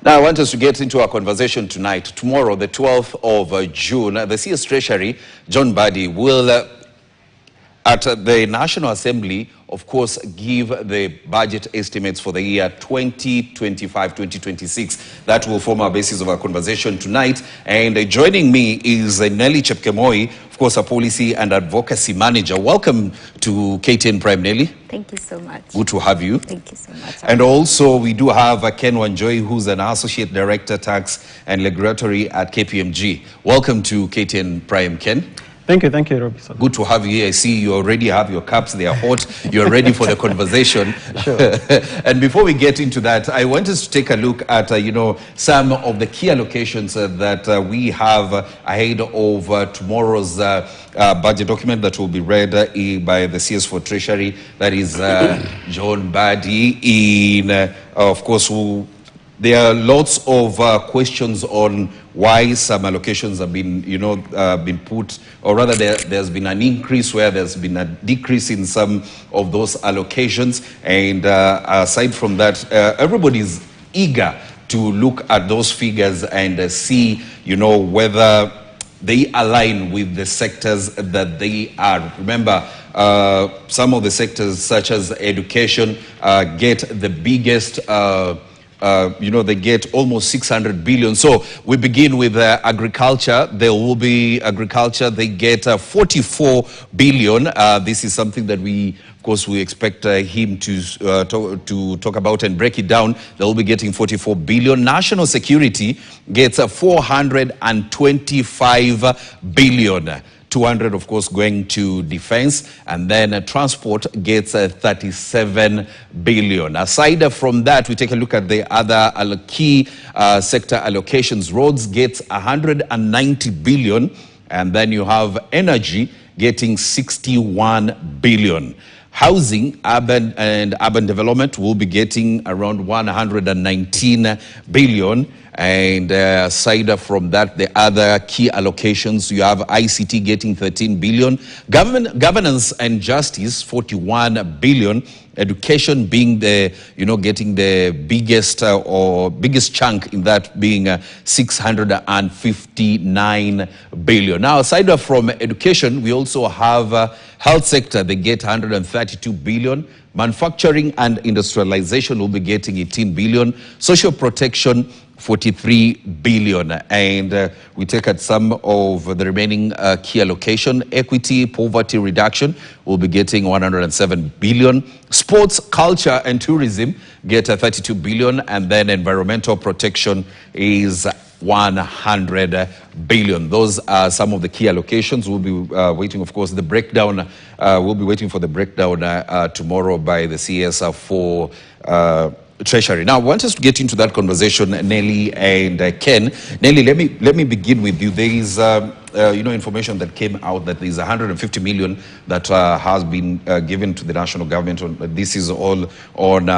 Now, I want us to get into our conversation tonight. Tomorrow, the 12th of June, the CS Treasury, John Mbadi, will, at the National Assembly, of course, give the budget estimates for the year 2025-2026. That will form our basis of our conversation tonight. And joining me is Nelly Chepkemoi, of course, a policy and advocacy manager. Welcome to KTN Prime, Nelly. Thank you so much. Good to have you. Thank you so much. And also, we do have Ken Wanjoy, who's an associate director, tax and regulatory at KPMG. Welcome to KTN Prime, Ken. Thank you, Robbie. Good to have you here. I see you already have your cups, they are hot. You're ready for the conversation. Sure. And before we get into that, I want us to take a look at, some of the key allocations that we have ahead of tomorrow's budget document that will be read by the CS for Treasury. That is John Mbadi. Of course, there are lots of questions on why some allocations have been, been put, or rather there's been an increase where there's been a decrease in some of those allocations. And aside from that, everybody's eager to look at those figures and see, whether they align with the sectors that they are. Remember, some of the sectors, such as education, get the biggest they get almost 600 billion. So we begin with agriculture. There will be agriculture. They get 44 billion. This is something that we expect him to talk about and break it down. They will be getting 44 billion. National security gets 425 billion. 200, of course, going to defense, and then transport gets 37 billion. Aside from that, we take a look at the other key sector allocations. Roads gets 190 billion, and then you have energy getting 61 billion. Housing, urban development will be getting around 119 billion. And aside from that, the other key allocations, you have ICT getting 13 billion, governance and justice 41 billion, education being the, getting the biggest biggest chunk in that being 659 billion. Now, aside from education, we also have health sector. They get 132 billion. Manufacturing and industrialization will be getting 18 billion. Social protection, 43 billion. And we take at some of the remaining key allocation. Equity, poverty reduction will be getting 107 billion. Sports, culture and tourism get 32 billion. And then environmental protection is 100 billion. Those are some of the key allocations. We'll be waiting, of course, the breakdown. We'll be waiting for the breakdown tomorrow by the CS for Treasury. Now, I want us to get into that conversation, Nelly and Ken. Nelly, let me begin with you. There is, information that came out that there is 150 million that has been given to the national government. This is all on,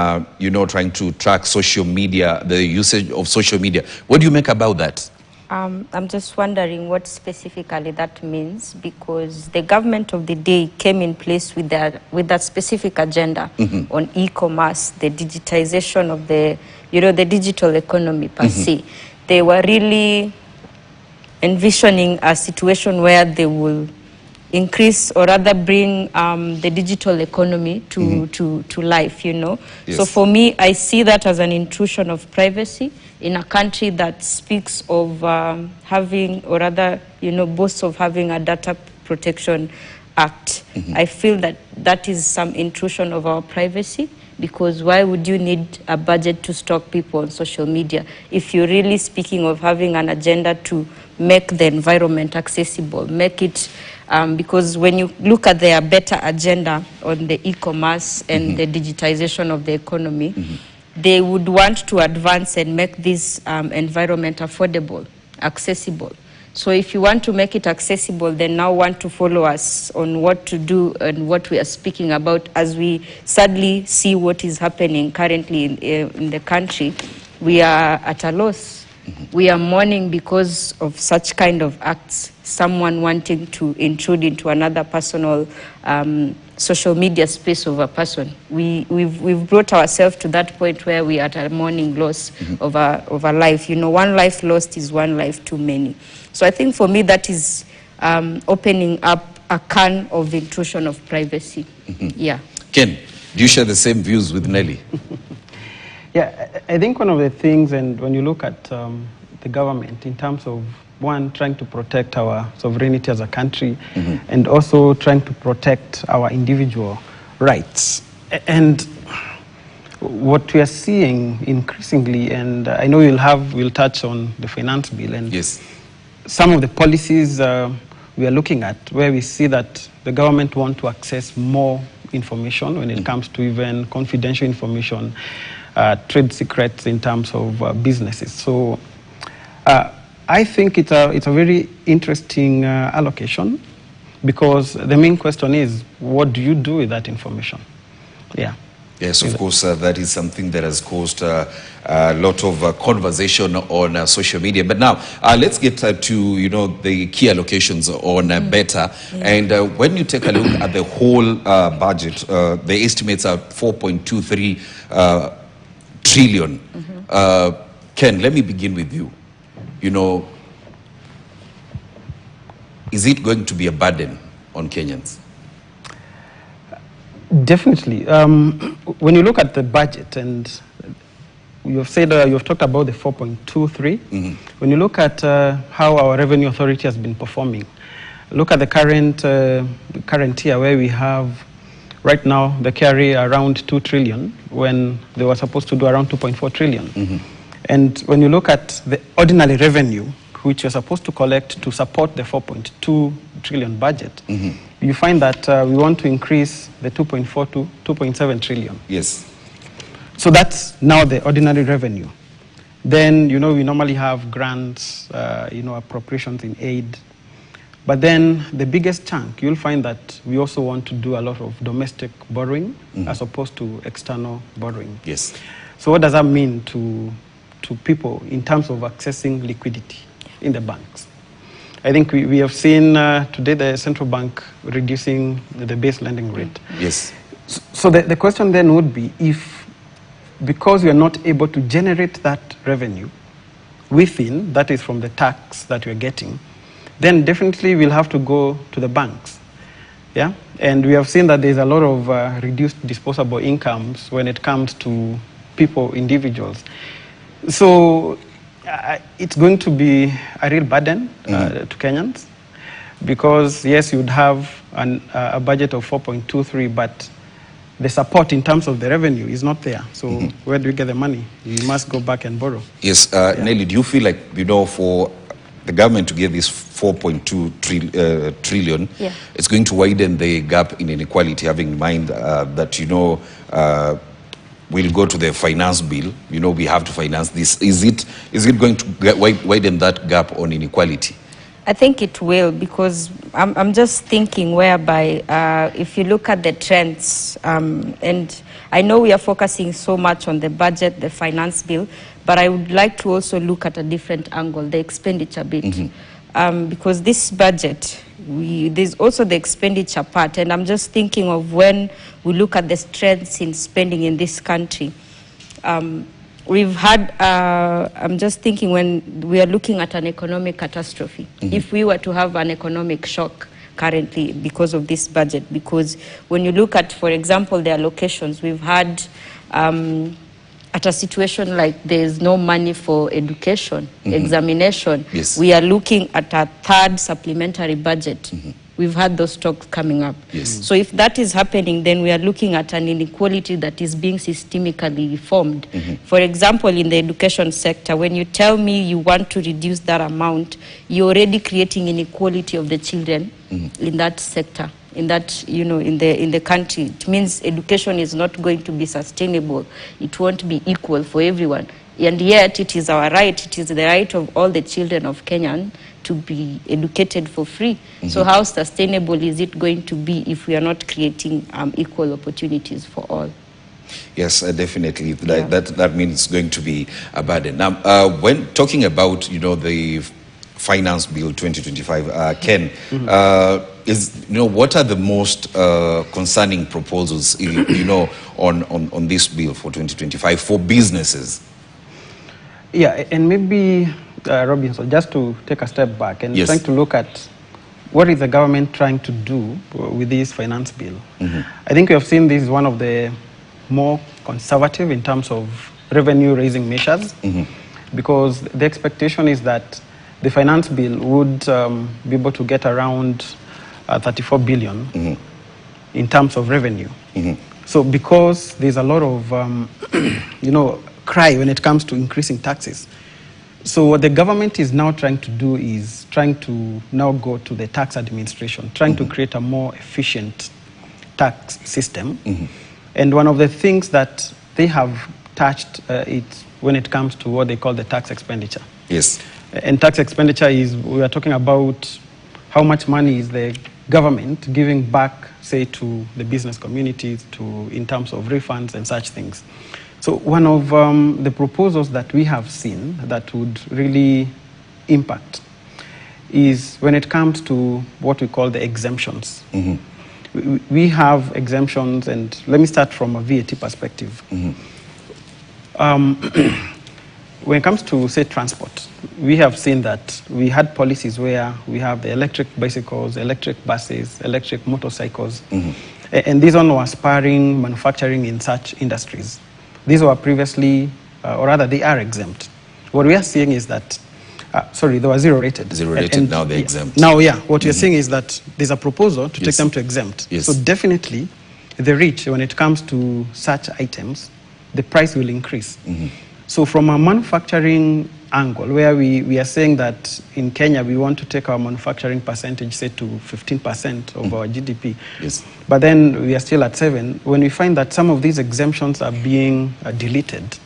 trying to track social media, the usage of social media. What do you make about that? I'm just wondering what specifically that means, because the government of the day came in place with that specific agenda on e-commerce, the digitization of the digital economy per se. They were really envisioning a situation where they will increase, or rather bring the digital economy to life, Yes. So for me, I see that as an intrusion of privacy in a country that speaks of having, or rather, boasts of having a data protection act. I feel that that is some intrusion of our privacy, because why would you need a budget to stalk people on social media if you're really speaking of having an agenda to make the environment accessible, make it, because when you look at their better agenda on the e-commerce and the digitization of the economy, they would want to advance and make this environment affordable, accessible. So if you want to make it accessible, then now want to follow us on what to do and what we are speaking about, as we sadly see what is happening currently in the country. We are at a loss. We are mourning because of such kind of acts, someone wanting to intrude into another personal social media space of a person. We've brought ourselves to that point where we are at a mourning loss of a life. You know, one life lost is one life too many. So I think for me that is opening up a can of intrusion of privacy. Yeah. Ken, do you share the same views with Nelly? Yeah, I think one of the things, and when you look at the government in terms of, one, trying to protect our sovereignty as a country, and also trying to protect our individual rights. And what we are seeing increasingly, and I know we'll touch on the finance bill, and yes, some of the policies we are looking at, where we see that the government want to access more information when it comes to even confidential information, trade secrets in terms of businesses. So I think it's a very interesting allocation, because the main question is, what do you do with that information? Yeah. Yes, of course, that is something that has caused a lot of conversation on social media. But now, let's get to, you know, the key allocations on better. And when you take a look at the whole budget, the estimates are 4.23 trillion. Ken, let me begin with you. You know, is it going to be a burden on Kenyans? Definitely. When you look at the budget, and you've said, you've talked about the 4.23, when you look at how our revenue authority has been performing, look at the current year, where we have, right now, they carry around 2 trillion when they were supposed to do around 2.4 trillion. And when you look at the ordinary revenue, which you're supposed to collect to support the 4.2 trillion budget, you find that we want to increase the 2.4 to 2.7 trillion. Yes. So that's now the ordinary revenue. Then, you know, we normally have grants, you know, appropriations in aid. But then the biggest chunk, you'll find that we also want to do a lot of domestic borrowing as opposed to external borrowing. Yes. So what does that mean to people in terms of accessing liquidity in the banks? I think we have seen today the central bank reducing the base lending rate. Yes. So the question then would be, if, because we are not able to generate that revenue within, that is from the tax that we're getting, then definitely we'll have to go to the banks. Yeah? And we have seen that there's a lot of reduced disposable incomes when it comes to people, individuals. So it's going to be a real burden to Kenyans, because yes, you would have a budget of 4.23, but the support in terms of the revenue is not there. So where do you get the money? You must go back and borrow. Yes, Nelly, do you feel like, you know, for the government to give this 4.2 trillion, it's going to widen the gap in inequality, having in mind that, you know, we'll go to the finance bill, you know, we have to finance this. Is it going to widen that gap on inequality? I think it will, because I'm just thinking whereby if you look at the trends, and I know we are focusing so much on the budget, the finance bill, but I would like to also look at a different angle, the expenditure bit. Because this budget, there's also the expenditure part, and I'm just thinking of when we look at the strengths in spending in this country. We've had, I'm just thinking when we are looking at an economic catastrophe, if we were to have an economic shock currently because of this budget, because when you look at, for example, the allocations, we've had at a situation like there's no money for education, examination, we are looking at a third supplementary budget. We've had those talks coming up. So if that is happening, then we are looking at an inequality that is being systemically formed. For example, in the education sector, when you tell me you want to reduce that amount, you're already creating inequality of the children in that sector, in that, you know, in the country. It means education is not going to be sustainable. It won't be equal for everyone. And yet it is our right, it is the right of all the children of Kenya to be educated for free. So how sustainable is it going to be if we are not creating equal opportunities for all? Yes, definitely. That means it's going to be a burden. Now, when talking about, you know, the Finance Bill 2025, Ken, what are the most concerning proposals, on this bill for 2025 for businesses? Yeah, and maybe, Robinson, just to take a step back and Yes. trying to look at what is the government trying to do with this finance bill. I think we have seen this is one of the more conservative in terms of revenue-raising measures, because the expectation is that the finance bill would be able to get around 34 billion in terms of revenue. So because there's a lot of, cry when it comes to increasing taxes. So what the government is now trying to do is trying to now go to the tax administration, trying to create a more efficient tax system. And one of the things that they have touched when it comes to what they call the tax expenditure. Yes. And tax expenditure is, we are talking about how much money is the government giving back, say, to the business communities in terms of refunds and such things. So one of the proposals that we have seen that would really impact is when it comes to what we call the exemptions. We have exemptions, and let me start from a VAT perspective. When it comes to, say, transport, we have seen that we had policies where we have the electric bicycles, electric buses, electric motorcycles, and these one were spurring manufacturing in such industries. These were previously, or rather they are exempt. What we are seeing is that, they were zero rated. Zero rated, now they're exempt. Now, what you're saying is that there's a proposal to take them to exempt. Yes. So definitely, the reach, when it comes to such items, the price will increase. So from a manufacturing angle, where we are saying that in Kenya, we want to take our manufacturing percentage, say, to 15% of our GDP. Yes. But then we are still at 7%. When we find that some of these exemptions are being deleted,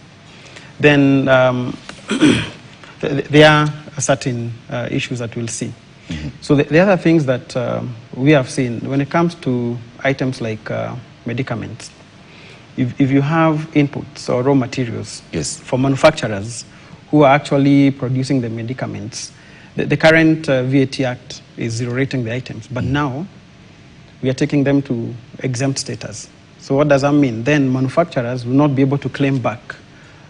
then there are certain issues that we'll see. So the other things that we have seen, when it comes to items like medicaments, if you have inputs or raw materials for manufacturers who are actually producing the medicaments, the current VAT Act is zero rating the items, but now we are taking them to exempt status. So what does that mean? Then manufacturers will not be able to claim back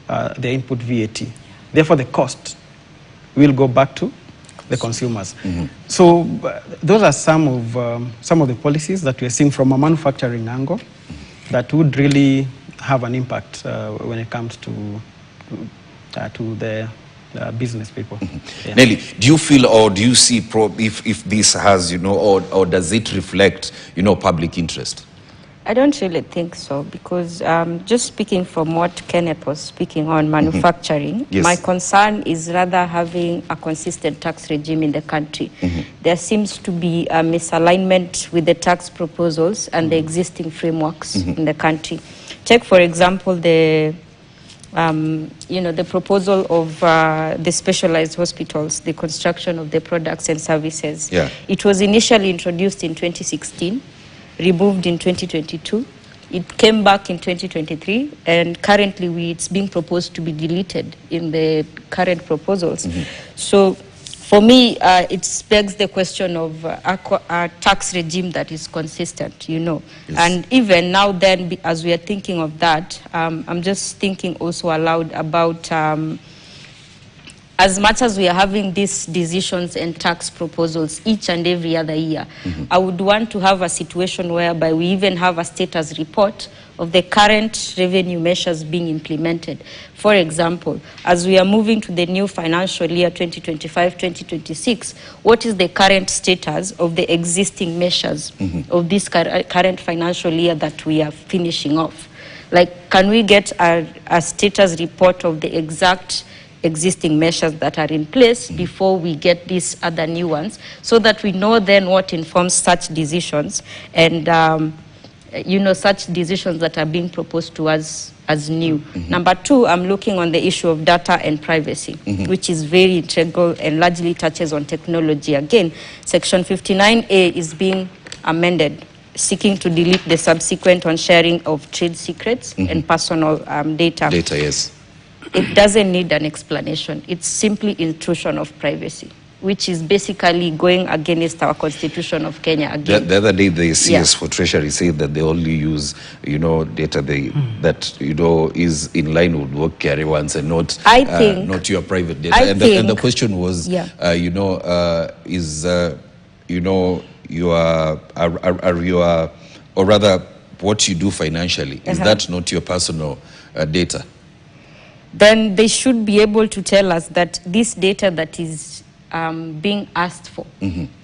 their input VAT. Therefore, the cost will go back to the consumers. So those are some of the policies that we are seeing from a manufacturing angle that would really have an impact when it comes to the business people. Nelly, do you feel, or do you see if this has, or does it reflect, public interest? I don't really think so, because just speaking from what Kenneth was speaking on manufacturing, my concern is rather having a consistent tax regime in the country. There seems to be a misalignment with the tax proposals and the existing frameworks in the country. Take, for example, the proposal of the specialized hospitals, the construction of the products and services. It was initially introduced in 2016. Removed in 2022. It came back in 2023, and currently it's being proposed to be deleted in the current proposals. So for me, it begs the question of a tax regime that is consistent, And even now then, as we are thinking of that, I'm just thinking also aloud about as much as we are having these decisions and tax proposals each and every other year, I would want to have a situation whereby we even have a status report of the current revenue measures being implemented. For example, as we are moving to the new financial year 2025-2026, what is the current status of the existing measures of this current financial year that we are finishing off? Like, can we get a status report of the exact existing measures that are in place before we get these other new ones, so that we know then what informs such decisions and such decisions that are being proposed to us as new. Number two, I'm looking on the issue of data and privacy, which is very integral and largely touches on technology. Again, Section 59A is being amended, seeking to delete the subsequent on sharing of trade secrets and personal data. Data, yes. It doesn't need an explanation. It's simply intrusion of privacy. which is basically going against our constitution of Kenya again. The other day, the CS for Treasury said that they only use, data that, is in line with what KRA wants and not, not your private data. And the question was, or rather, what you do financially, is that not your personal data? Then they should be able to tell us that this data that is being asked for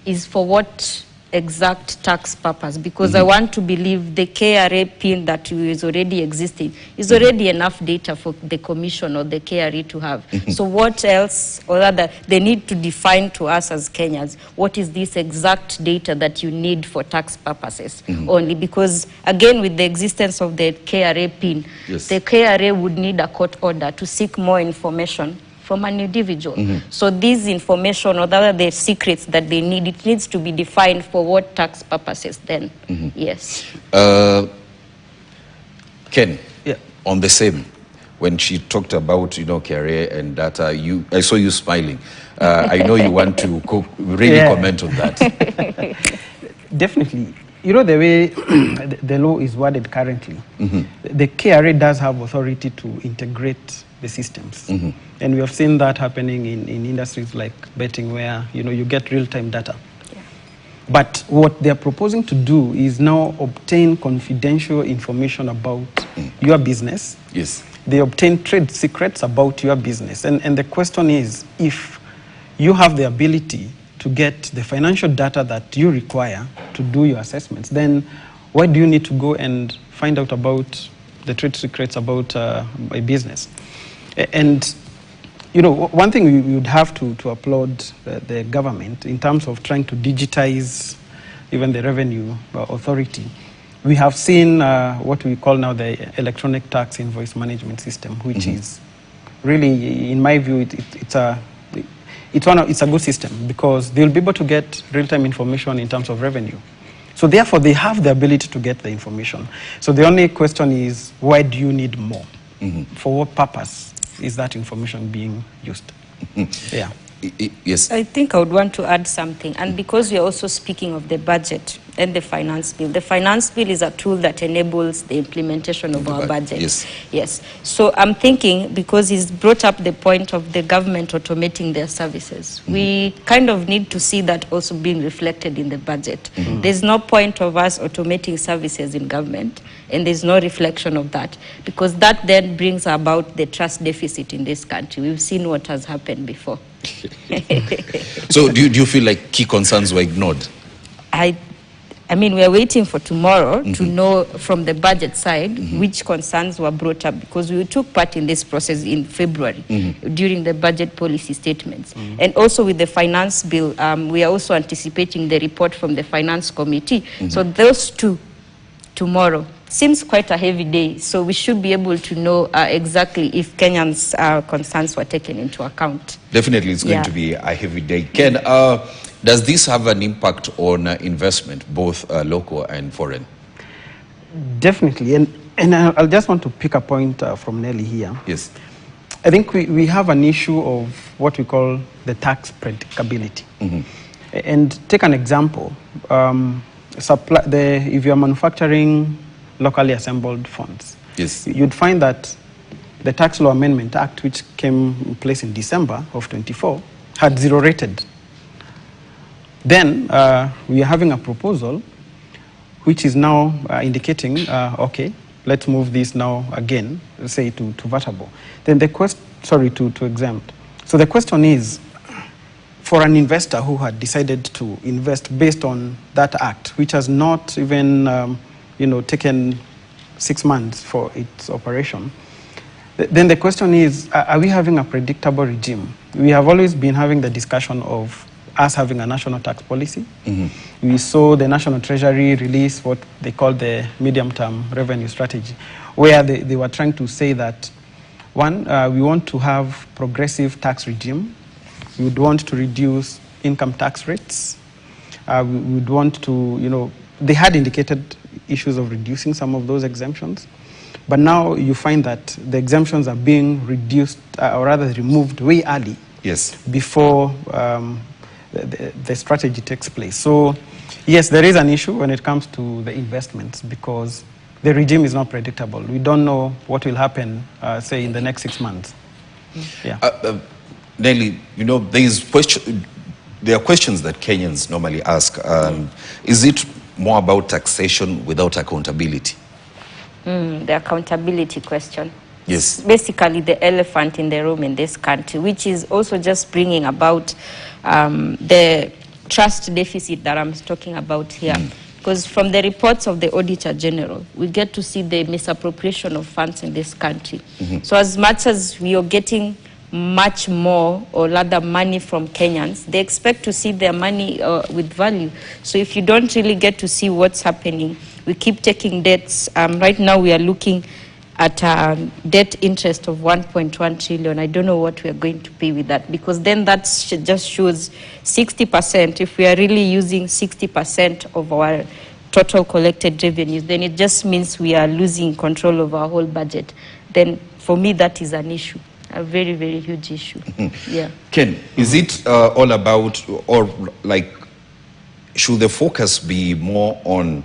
is for what exact tax purpose, because I want to believe the KRA PIN that is already existing is already enough data for the commission or the KRA to have. So what else, or rather, they need to define to us as Kenyans, what is this exact data that you need for tax purposes only, because again, with the existence of the KRA PIN, the KRA would need a court order to seek more information from an individual. So this information, or rather the secrets that they need, it needs to be defined for what tax purposes then. Yes. Ken, on the same, when she talked about, KRA and data, I saw you smiling. I know you want to really comment on that. Definitely. The way the law is worded currently, the KRA does have authority to integrate the systems. And we have seen that happening in industries like betting, where you get real-time data. But what they're proposing to do is now obtain confidential information about your business. Yes. They obtain trade secrets about your business. And the question is, if you have the ability to get the financial data that you require to do your assessments, then why do you need to go and find out about the trade secrets about a business? And, one thing we would have to applaud the government in terms of trying to digitize even the revenue authority. We have seen what we call now the electronic tax invoice management system, which is really, in my view, it's a good system, because they'll be able to get real-time information in terms of revenue. So therefore, they have the ability to get the information. So the only question is, why do you need more? For what purpose is that information being used? Yes. I think I would want to add something. And because we are also speaking of the budget and the finance bill is a tool that enables the implementation of our budget. Yes. So I'm thinking, because he's brought up the point of the government automating their services, we kind of need to see that also being reflected in the budget. There's no point of us automating services in government, and there's no reflection of that, because that then brings about the trust deficit in this country. We've seen what has happened before. So do you feel like key concerns were ignored? I mean, we are waiting for tomorrow to know from the budget side which concerns were brought up, because we took part in this process in February during the budget policy statements. And also with the finance bill, we are also anticipating the report from the finance committee. So those two tomorrow seems quite a heavy day. So we should be able to know exactly if Kenyans' concerns were taken into account. Definitely, it's going to be a heavy day. Ken, does this have an impact on investment, both local and foreign? Definitely. And I'll just want to pick a point from Nelly here. Yes. I think we have an issue of what we call the tax predictability. And take an example. If you're manufacturing locally assembled phones, you'd find that the Tax Law Amendment Act, which came in place in December of 24, had zero rated. Then we are having a proposal which is now indicating, okay, let's move this now again, say to VATable. Then the to exempt. So the question is, for an investor who had decided to invest based on that act, which has not even taken 6 months for its operation, then the question is, are we having a predictable regime? We have always been having the discussion of us having a national tax policy. We saw the National Treasury release what they call the medium-term revenue strategy, where they were trying to say that, one, we want to have progressive tax regime. We would want to reduce income tax rates. We would want to, they had indicated issues of reducing some of those exemptions. But now you find that the exemptions are being reduced, or rather removed way early. Yes. Before the strategy takes place. So, yes, there is an issue when it comes to the investments because the regime is not predictable. We don't know what will happen, say, in the next 6 months. Yeah. Nelly, you know, there are questions that Kenyans normally ask. Is it more about taxation without accountability? The accountability question. Yes. Basically the elephant in the room in this country, which is also just bringing about the trust deficit that I'm talking about here. Because from the reports of the Auditor General, we get to see the misappropriation of funds in this country. So as much as we are getting much more or rather money from Kenyans, they expect to see their money with value. So if you don't really get to see what's happening, we keep taking debts. Right now we are looking at debt interest of 1.1 trillion. I don't know what we are going to pay with that, because then that just shows 60%. If we are really using 60% of our total collected revenues, then it just means we are losing control of our whole budget. Then for me, that is an issue, a very, very huge issue. Yeah. Ken, is it all about, or like, should the focus be more on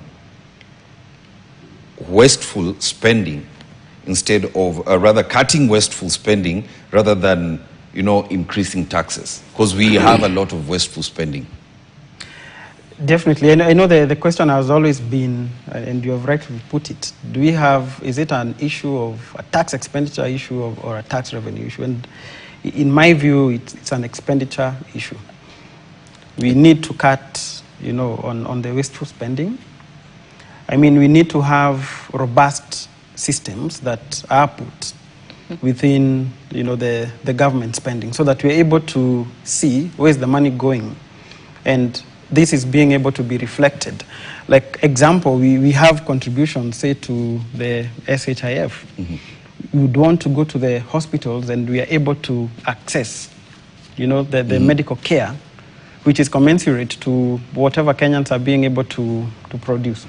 wasteful spending instead of rather cutting wasteful spending rather than, you know, increasing taxes? Because we have a lot of wasteful spending. Definitely. I know the question has always been, and you have rightly put it, is it an issue of a tax expenditure issue or a tax revenue issue? And in my view, it's an expenditure issue. We need to cut, you know, on the wasteful spending. I mean, we need to have robust systems that are put within, you know, the government spending, so that we're able to see where's the money going, and this is being able to be reflected. Like example, we have contributions, say, to the SHIF. We would want to go to the hospitals, and we are able to access, you know, the medical care, which is commensurate to whatever Kenyans are being able to produce.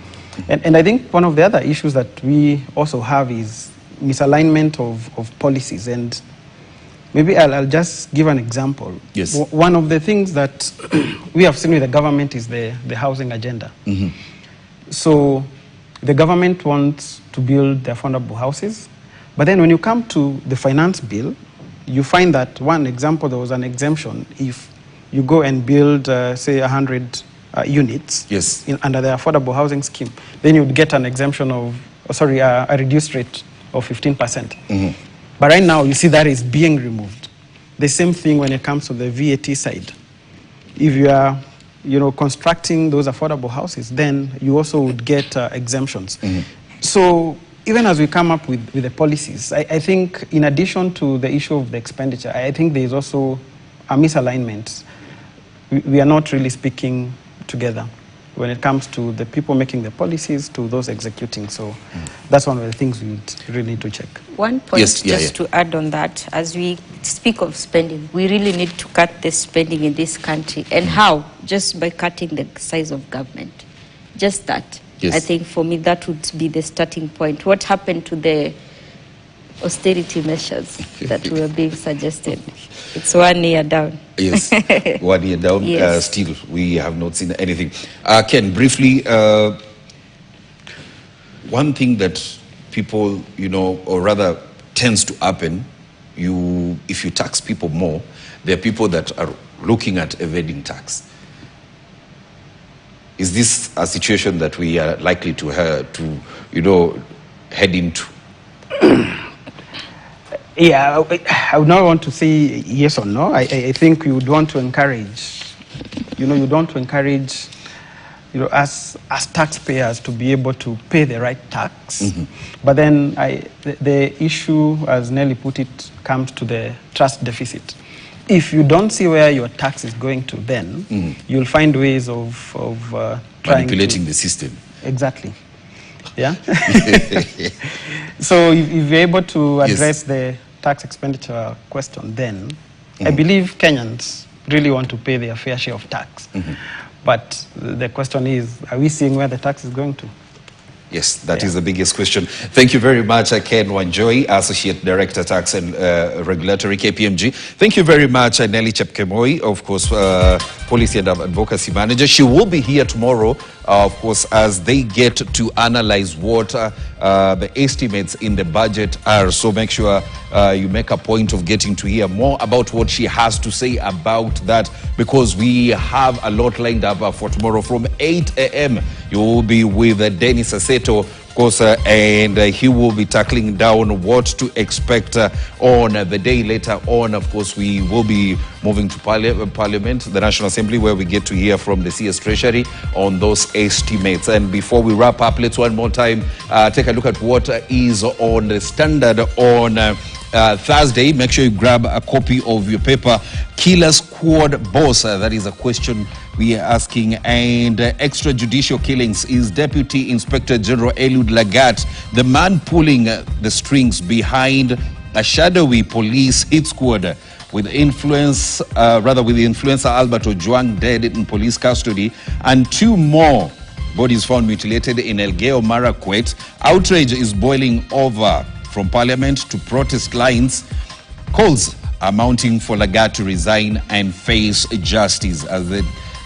And I think one of the other issues that we also have is misalignment of policies. And maybe I'll just give an example. Yes. One of the things that we have seen with the government is the housing agenda. So the government wants to build the affordable houses. But then when you come to the finance bill, you find that, one example, there was an exemption if you go and build, say, 100 units, yes, under the affordable housing scheme, then you would get an exemption of, a reduced rate of 15%. But right now, you see that is being removed. The same thing when it comes to the VAT side. If you are, you know, constructing those affordable houses, then you also would get exemptions. So even as we come up with the policies, I think in addition to the issue of the expenditure, I think there is also a misalignment. We are not really speaking together when it comes to the people making the policies to those executing. So that's one of the things we really need to check. One point to add on that, as we speak of spending, we really need to cut the spending in this country. And how? Just by cutting the size of government. Just that. Yes. I think for me that would be the starting point. What happened to the austerity measures that were being suggested? It's 1 year down. Yes, 1 year down. Yes. Still, we have not seen anything. Ken, briefly, one thing that people, you know, or rather tends to happen, if you tax people more, there are people that are looking at evading tax. Is this a situation that we are likely to you know, head into? Yeah, I would not want to say yes or no. I think we would want to encourage, you know, us as taxpayers to be able to pay the right tax. But then the issue, as Nelly put it, comes to the trust deficit. If you don't see where your tax is going to, then you'll find ways of manipulating the system. Exactly. Yeah. So if you're able to address the tax expenditure question, then I believe Kenyans really want to pay their fair share of tax. But the question is, are we seeing where the tax is going to? Yes, that is the biggest question. Thank you very much, Ken Wanjoy, Associate Director, Tax and Regulatory, KPMG. Thank you very much, Nelly Chepkemoi, of course, Policy and Advocacy Manager. She will be here tomorrow, of course, as they get to analyze what the estimates in the budget are. So make sure you make a point of getting to hear more about what she has to say about that, because we have a lot lined up for tomorrow. From 8 a.m., you will be with Dennis Aseto, of course, and he will be tackling down what to expect on the day. Later on, of course, we will be moving to Parliament, the National Assembly, where we get to hear from the CS Treasury on those estimates. And before we wrap up, let's one more time take a look at what is on the Standard on Thursday. Make sure you grab a copy of your paper. Killer Squad Boss, that is a question we are asking. And extrajudicial killings. Is Deputy Inspector General Eliud Lagat the man pulling the strings behind a shadowy police hit squad with influence, with the influencer Albert Ojwang dead in police custody, and 2 more bodies found mutilated in Elgeyo Marakwet? Outrage is boiling over from Parliament to protest lines. Calls are mounting for Lagat to resign and face justice. As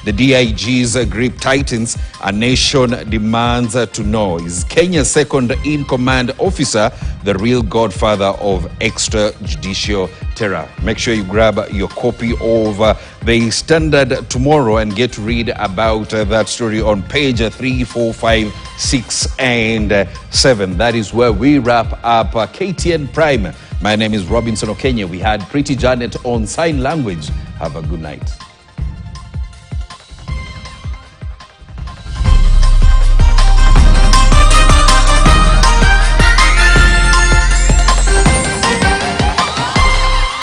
the DIG's grip tightens, a nation demands to know, is Kenya's second-in-command officer the real godfather of extrajudicial terror? Make sure you grab your copy of the Standard tomorrow and get to read about that story on page 3, 4, 5, 6, and 7. That is where we wrap up KTN Prime. My name is Robinson Okenya. We had Pretty Janet on sign language. Have a good night.